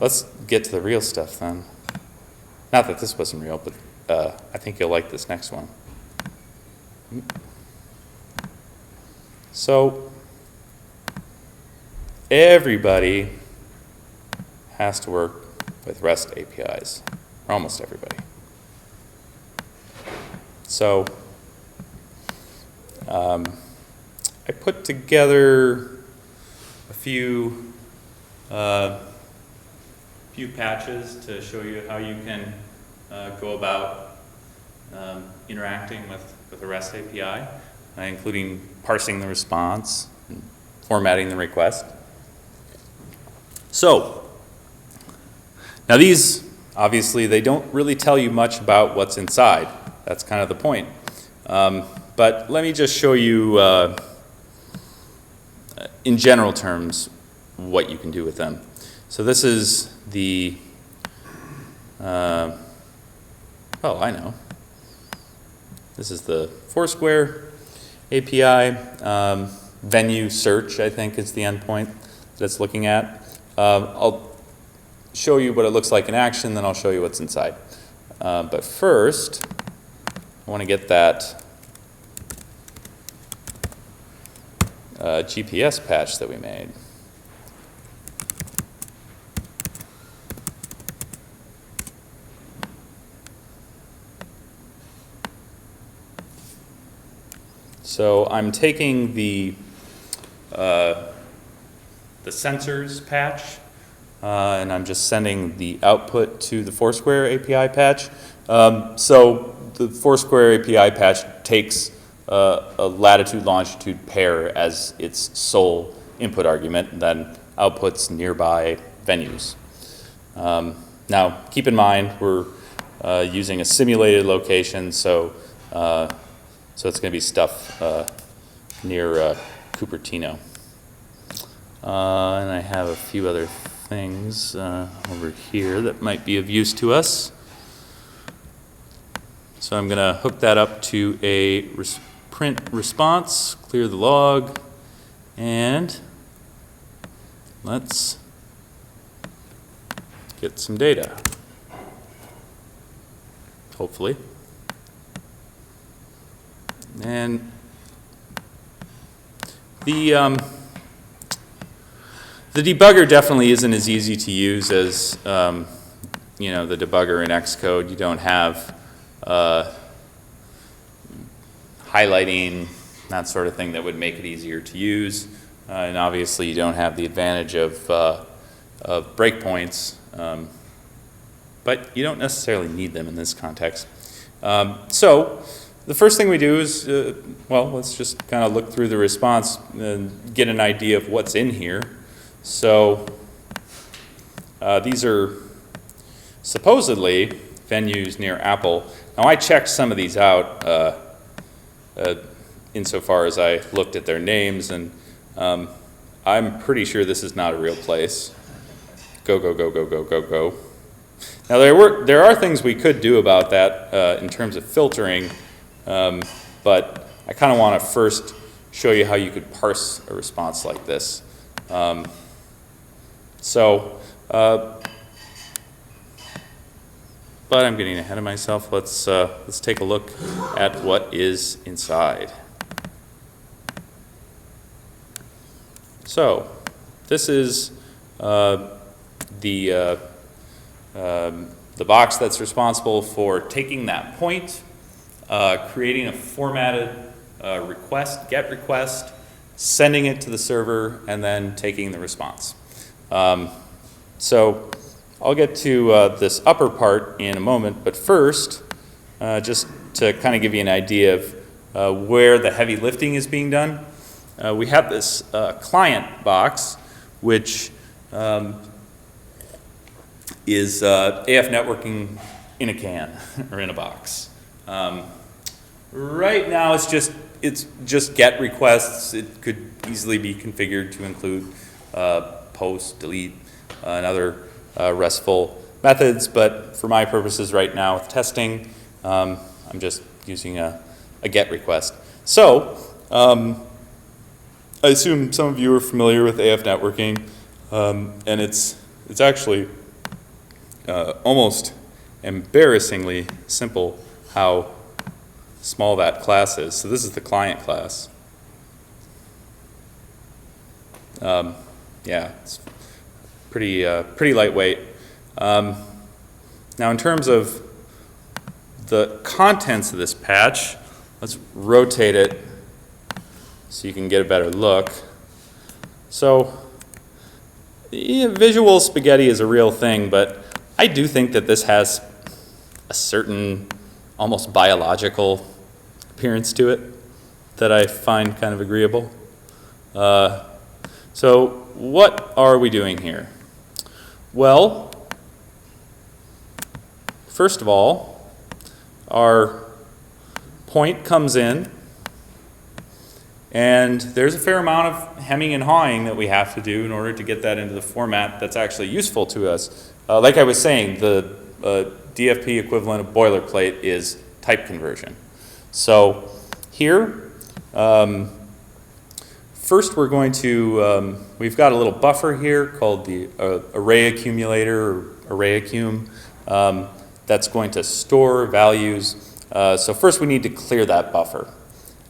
let's get to the real stuff then. Not that this wasn't real, but I think you'll like this next one. So everybody has to work with REST APIs, or almost everybody. So I put together a few patches to show you how you can go about interacting with a REST API, including parsing the response and formatting the request. So now these, obviously, they don't really tell you much about what's inside. That's kind of the point. But let me just show you, in general terms, what you can do with them. So this is the, oh, I know. This is the Foursquare API. Venue search, I think, is the endpoint that it's looking at. I'll show you what it looks like in action, then I'll show you what's inside. But first, I want to get that GPS patch that we made. So I'm taking the sensors patch, and I'm just sending the output to the Foursquare API patch. So the Foursquare API patch takes a latitude-longitude pair as its sole input argument, and then outputs nearby venues. Now, keep in mind we're using a simulated location, so it's going to be stuff near Cupertino. And I have a few other things over here that might be of use to us. So I'm going to hook that up to a print response, clear the log, and let's get some data, hopefully. And the debugger definitely isn't as easy to use as the debugger in Xcode. You don't have highlighting, that sort of thing that would make it easier to use. And obviously you don't have the advantage of breakpoints, but you don't necessarily need them in this context. So the first thing we do is, let's just kind of look through the response and get an idea of what's in here. So these are supposedly venues near Apple. Now I checked some of these out insofar as I looked at their names, and I'm pretty sure this is not a real place. Go, go, go, go, go, go, go. Now there are things we could do about that in terms of filtering, but I kind of want to first show you how you could parse a response like this. But I'm getting ahead of myself. Let's take a look at what is inside. So this is the box that's responsible for taking that point, creating a formatted GET request, sending it to the server, and then taking the response. So I'll get to this upper part in a moment, but first, just to kind of give you an idea of where the heavy lifting is being done, we have this client box, which is AF networking in a can or in a box. Right now, it's just GET requests. It could easily be configured to include post, delete, and other RESTful methods, but for my purposes right now with testing, I'm just using a GET request. So I assume some of you are familiar with AF networking, and it's actually almost embarrassingly simple how small that class is. So this is the client class. Yeah, it's pretty lightweight. Now in terms of the contents of this patch, let's rotate it so you can get a better look. So yeah, visual spaghetti is a real thing, but I do think that this has a certain almost biological appearance to it that I find kind of agreeable. So what are we doing here? Well, first of all, our point comes in, and there's a fair amount of hemming and hawing that we have to do in order to get that into the format that's actually useful to us. Like I was saying, the DFP equivalent of boilerplate is type conversion. So here, first we're going to, we've got a little buffer here called the array accumulator, or array accum, that's going to store values. So first we need to clear that buffer.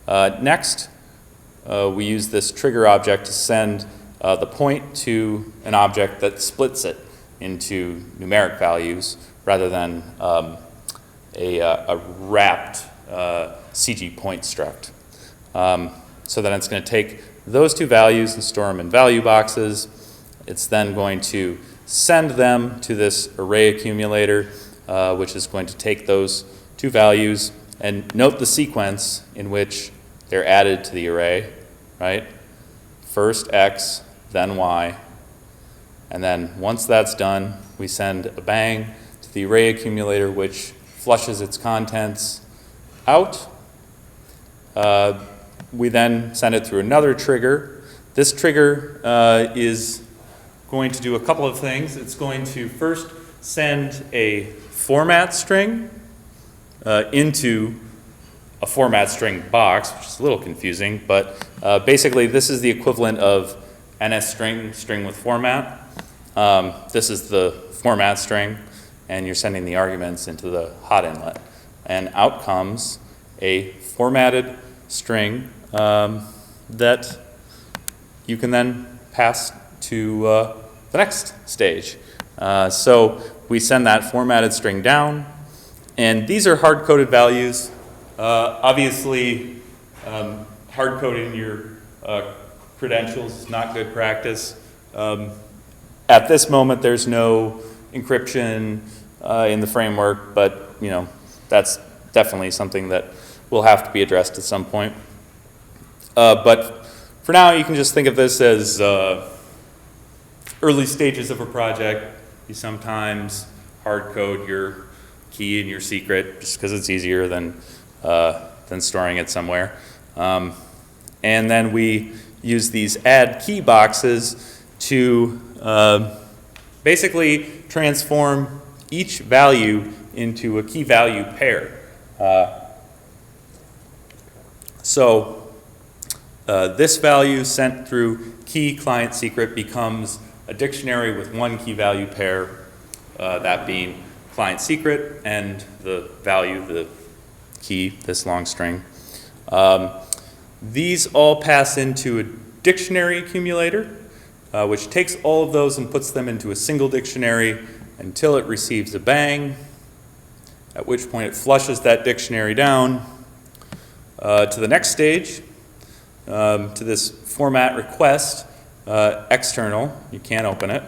Next, we use this trigger object to send the point to an object that splits it into numeric values rather than a wrapped CG point struct. So then it's going to take those two values and store them in value boxes. It's then going to send them to this array accumulator, which is going to take those two values and note the sequence in which they're added to the array, right? First X, then Y. And then once that's done, we send a bang to the array accumulator, which flushes its contents out. We then send it through another trigger. This trigger is going to do a couple of things. It's going to first send a format string into a format string box, which is a little confusing, but basically this is the equivalent of NS string with format. This is the format string, and you're sending the arguments into the hot inlet. And out comes a formatted string that you can then pass to the next stage. So we send that formatted string down, and these are hard-coded values. Obviously, hard-coding your credentials is not good practice. At this moment, there's no encryption in the framework, but you know that's definitely something that will have to be addressed at some point. But for now, you can just think of this as early stages of a project. You sometimes hard code your key and your secret just because it's easier than storing it somewhere. And then we use these add key boxes to basically transform each value into a key value pair. So this value sent through key client secret becomes a dictionary with one key value pair, that being client secret and the value, the key, this long string. These all pass into a dictionary accumulator, which takes all of those and puts them into a single dictionary until it receives a bang, at which point it flushes that dictionary down to the next stage, to this format request, external. You can't open it.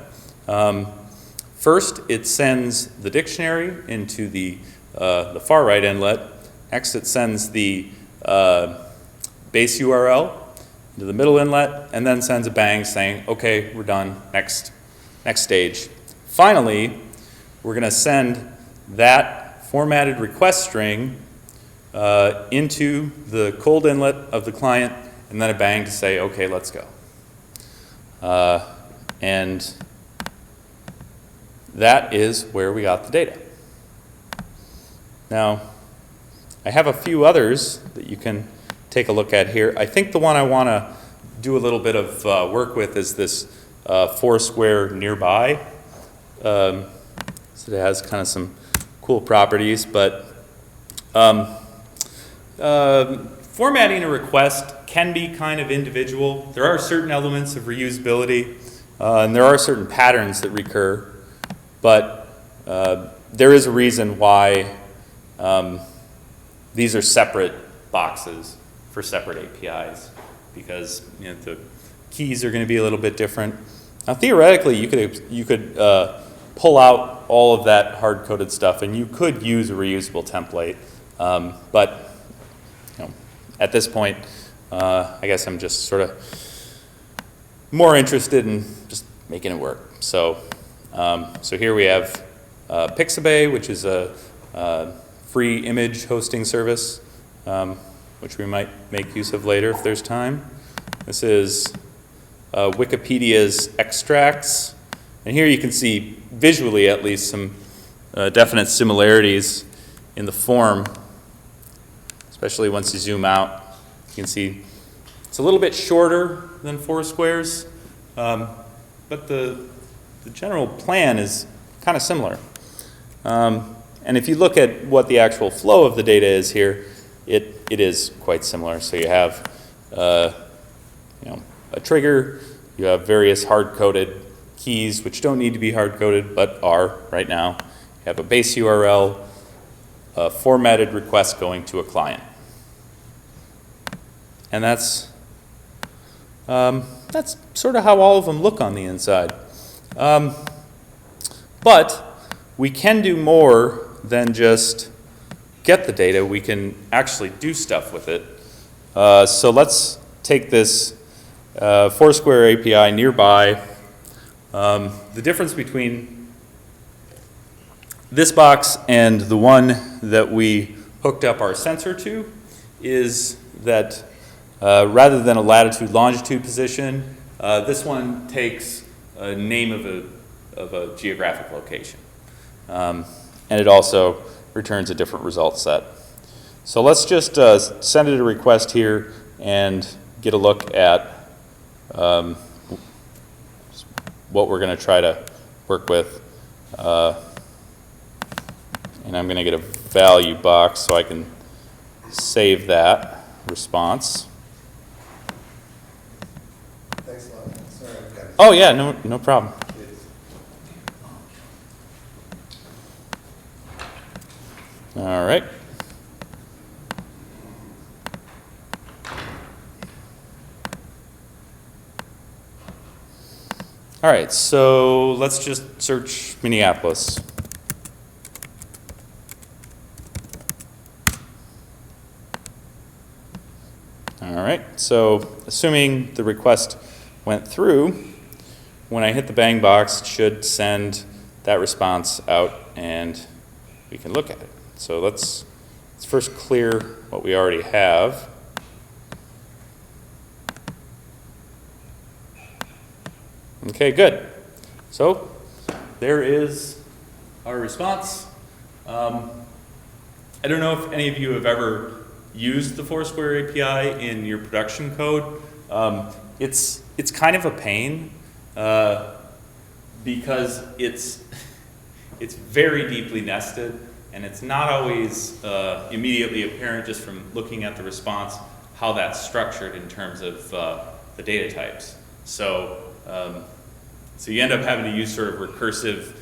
First, it sends the dictionary into the far right inlet. Next, it sends the base URL into the middle inlet, and then sends a bang saying, okay, we're done, next stage. Finally, we're going to send that formatted request string into the cold inlet of the client, and then a bang to say, okay, let's go. And that is where we got the data. Now, I have a few others that you can take a look at here. I think the one I want to do a little bit of work with is this Foursquare nearby. So it has kind of some cool properties, but formatting a request can be kind of individual. There are certain elements of reusability, and there are certain patterns that recur, but there is a reason why these are separate boxes for separate APIs, because the keys are going to be a little bit different. Now, theoretically, you could pull out all of that hard-coded stuff, and you could use a reusable template, but at this point, I guess I'm just sort of more interested in just making it work. So, so here we have Pixabay, which is a free image hosting service, which we might make use of later if there's time. This is Wikipedia's extracts, and here you can see visually at least some definite similarities in the form, especially once you zoom out. You can see it's a little bit shorter than Foursquare's, but the general plan is kind of similar. And if you look at what the actual flow of the data is here, it is quite similar. So you have a trigger, you have various hard-coded keys, which don't need to be hard-coded, but are right now. You have a base URL, a formatted request going to a client. And that's sort of how all of them look on the inside. But we can do more than just get the data. We can actually do stuff with it. So let's take this Foursquare API nearby. The difference between this box and the one that we hooked up our sensor to is that rather than a latitude-longitude position, this one takes a name of a geographic location. And it also returns a different result set. So let's just send it a request here and get a look at what we're going to try to work with. And I'm going to get a value box so I can save that response. Thanks a lot. Sorry, I've got it. Oh yeah, no problem. All right. All right, so let's just search Minneapolis. All right, so assuming the request went through, when I hit the bang box, it should send that response out and we can look at it. So let's first clear what we already have. Okay, good. So there is our response. I don't know if any of you have ever used the Foursquare API in your production code. It's kind of a pain because it's very deeply nested, and it's not always immediately apparent just from looking at the response how that's structured in terms of the data types. So so you end up having to use sort of recursive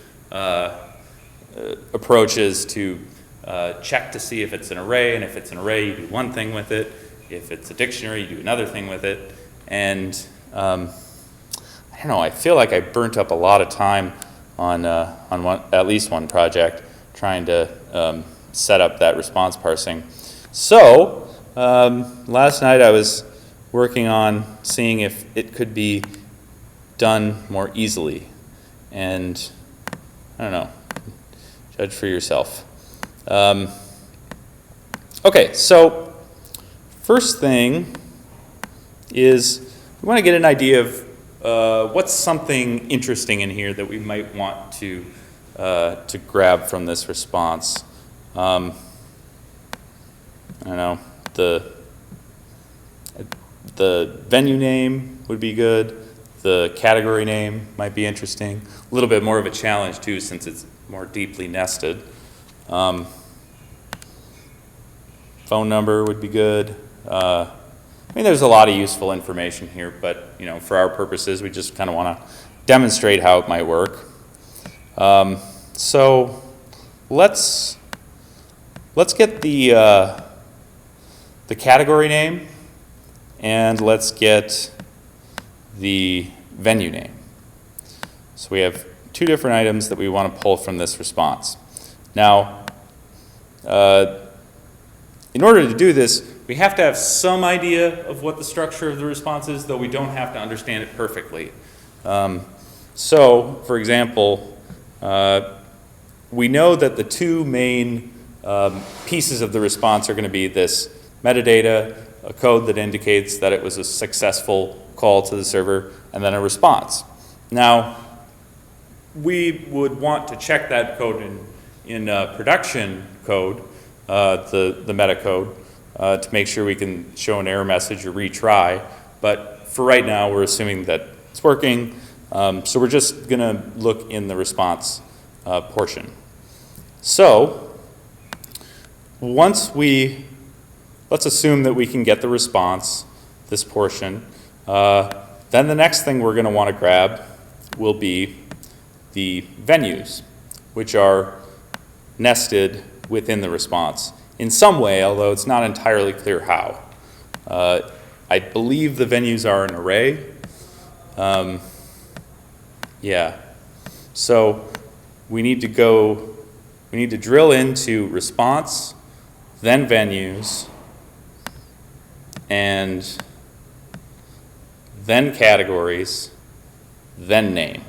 approaches to check to see if it's an array, and if it's an array, you do one thing with it. If it's a dictionary, you do another thing with it. And I don't know, I feel like I burnt up a lot of time on at least one project trying to set up that response parsing. So last night I was working on seeing if it could be done more easily, and I don't know, judge for yourself. Okay, so first thing is we want to get an idea of what's something interesting in here that we might want to grab from this response. I don't know, the venue name would be good. The category name might be interesting. A little bit more of a challenge too, since it's more deeply nested. Phone number would be good. I mean, there's a lot of useful information here, but for our purposes, we just kind of want to demonstrate how it might work. So let's get the category name, and let's get the venue name. So we have two different items that we want to pull from this response. Now, in order to do this, we have to have some idea of what the structure of the response is, though we don't have to understand it perfectly. So, for example, we know that the two main pieces of the response are going to be this metadata, a code that indicates that it was a successful call to the server, and then a response. Now, we would want to check that code in production code, the meta code, to make sure we can show an error message or retry. But for right now, we're assuming that it's working. So we're just going to look in the response portion. So let's assume that we can get the response, this portion. Then the next thing we're going to want to grab will be the venues, which are nested within the response in some way, although it's not entirely clear how. I believe the venues are an array. Yeah. So we need to drill into response, then venues, and then categories, then name.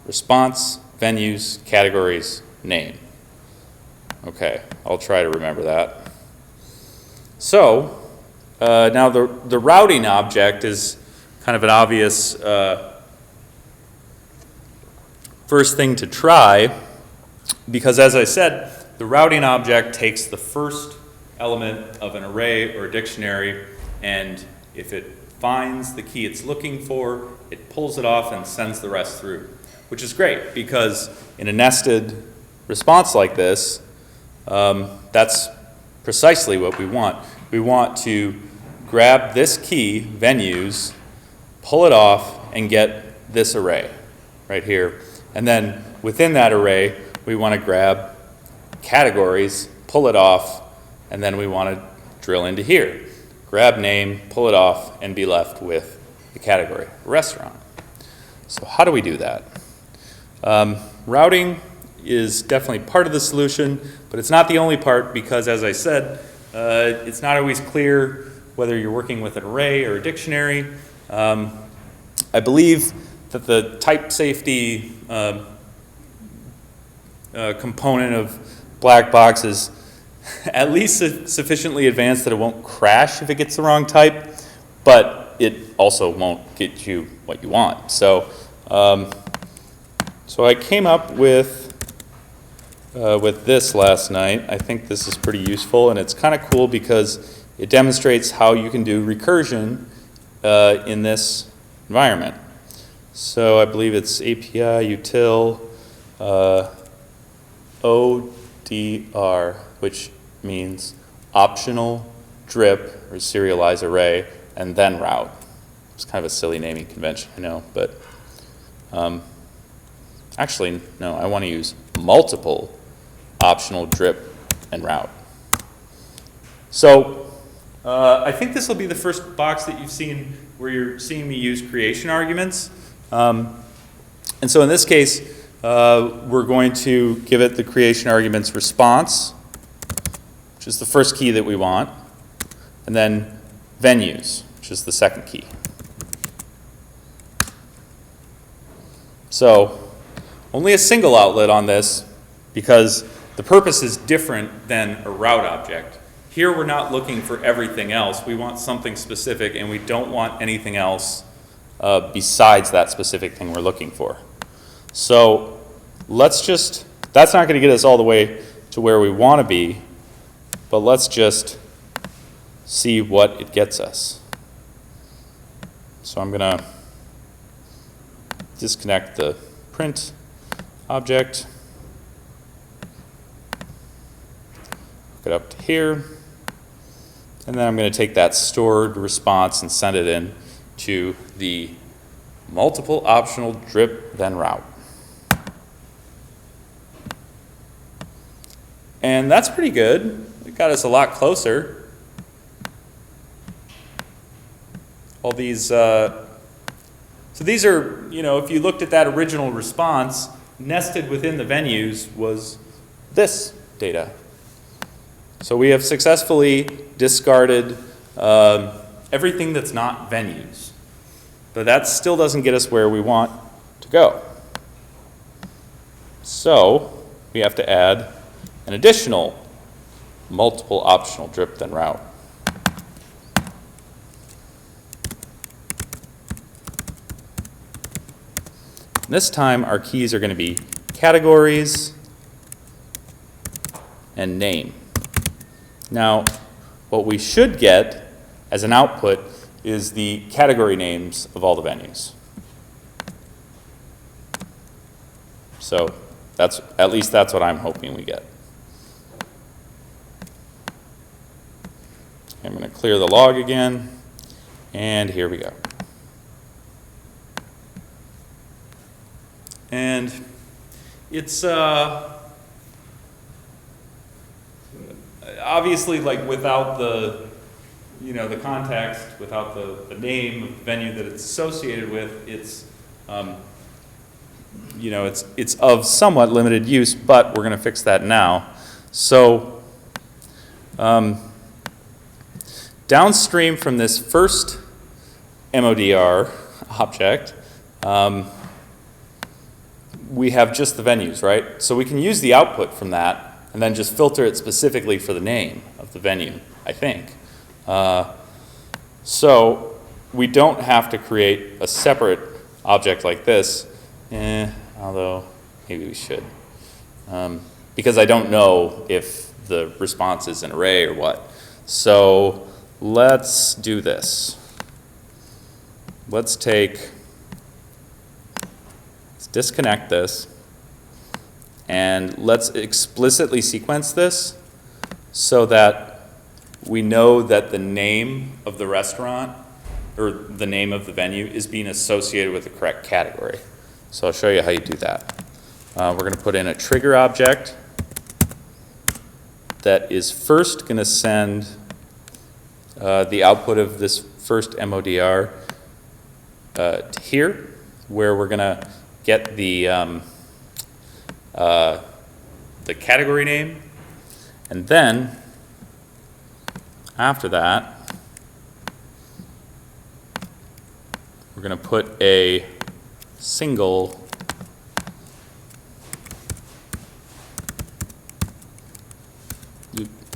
Response, venues, categories, name. Okay, I'll try to remember that. So now the routing object is kind of an obvious first thing to try, because as I said, the routing object takes the first element of an array or a dictionary, and if it finds the key it's looking for, it pulls it off and sends the rest through, which is great because in a nested response like this, that's precisely what we want. We want to grab this key, venues, pull it off, and get this array right here. And then within that array, we want to grab categories, pull it off, and then we want to drill into here. Grab name, pull it off, and be left with the category, restaurant. So how do we do that? Routing is definitely part of the solution, but it's not the only part because, as I said, it's not always clear whether you're working with an array or a dictionary. I believe that the type safety component of BlackBox is at least sufficiently advanced that it won't crash if it gets the wrong type, but it also won't get you what you want. So I came up with this last night. I think this is pretty useful, and it's kind of cool because it demonstrates how you can do recursion in this environment. So I believe it's API util ODR, which means optional drip or serialize array and then route. It's kind of a silly naming convention, I know, but actually, no, I want to use multiple optional drip and route. So I think this will be the first box that you've seen where you're seeing me use creation arguments. And so in this case, we're going to give it the creation arguments response, which is the first key that we want, and then venues, which is the second key. So only a single outlet on this because the purpose is different than a route object. Here we're not looking for everything else. We want something specific, and we don't want anything else besides that specific thing we're looking for. So let's just, that's not going to get us all the way to where we want to be, but let's just see what it gets us. So I'm going to disconnect the print object, hook it up to here, and then I'm going to take that stored response and send it in to the multiple optional drip then route. And that's pretty good. It got us a lot closer. All these, so these are, you know, if you looked at that original response, nested within the venues was this data. So we have successfully discarded everything that's not venues. But that still doesn't get us where we want to go. So we have to add an additional multiple optional drip then route. This time our keys are going to be categories and name. Now, what we should get as an output is the category names of all the venues. So that's, at least that's what I'm hoping we get. I'm going to clear the log again, and here we go. And it's obviously, like, without the, you know, the context, without the name of the venue that it's associated with, it's you know, it's of somewhat limited use, but we're going to fix that now. So downstream from this first MODR object, we have just the venues, right? So we can use the output from that and then just filter it specifically for the name of the venue, I think. So we don't have to create a separate object like this, although maybe we should. Because I don't know if the response is an array or what. So let's do this. Let's disconnect this, and let's explicitly sequence this so that we know that the name of the restaurant or the name of the venue is being associated with the correct category. So I'll show you how you do that. We're going to put in a trigger object that is first going to send the output of this first MODR to here, where we're going to get the category name, and then after that we're going to put a single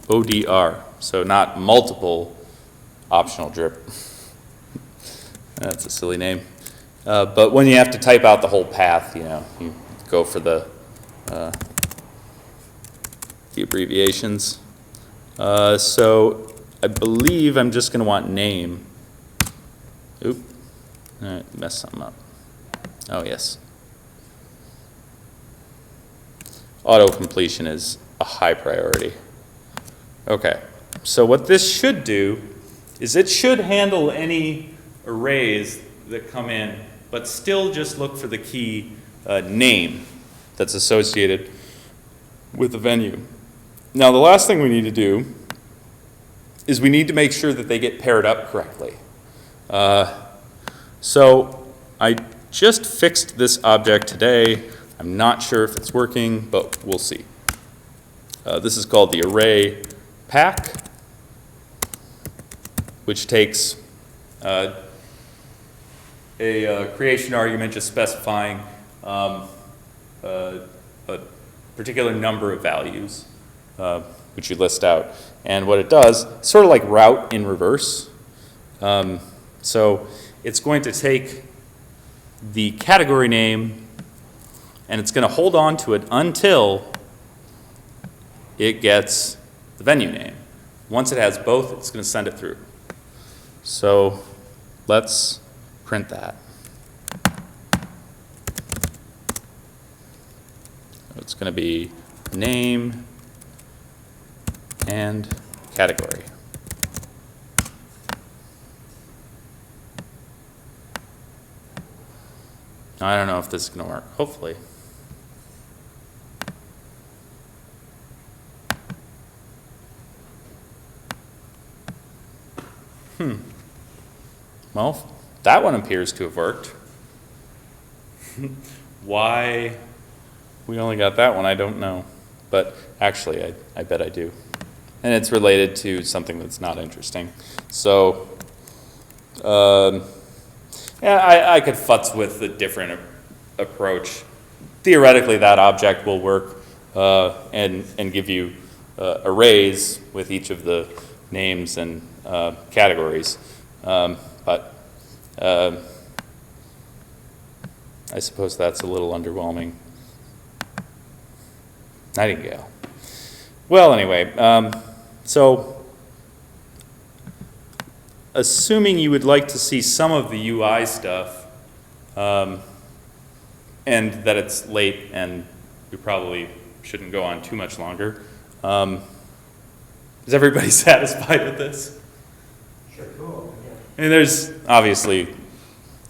ODR, so not multiple optional drip. That's a silly name. But when you have to type out the whole path, you know, you go for the abbreviations. So I believe I'm just going to want name. Oop. All right, messed something up. Oh, yes. Auto-completion is a high priority. Okay, so what this should do is it should handle any arrays that come in, but still just look for the key name that's associated with the venue. Now, the last thing we need to do is we need to make sure that they get paired up correctly. So I just fixed this object today. I'm not sure if it's working, but we'll see. This is called the array pack, which takes a creation argument just specifying a particular number of values, which you list out. And what it does, sort of like route in reverse. So it's going to take the category name and it's going to hold on to it until it gets the venue name. Once it has both, it's going to send it through. So let's print that. It's going to be name and category. Now, I don't know if this is going to work. Hopefully. Well, that one appears to have worked. Why we only got that one, I don't know. But actually, I bet I do. And it's related to something that's not interesting. So, yeah, I could futz with a different approach. Theoretically, that object will work and give you arrays with each of the names and categories. But I suppose that's a little underwhelming. Nightingale. Well, anyway, so assuming you would like to see some of the UI stuff, and that it's late and we probably shouldn't go on too much longer, is everybody satisfied with this? Sure, cool, yeah. And there's, obviously,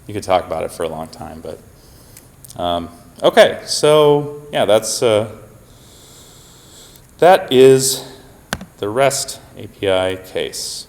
you could talk about it for a long time, but, okay, so, yeah, that is the REST API case.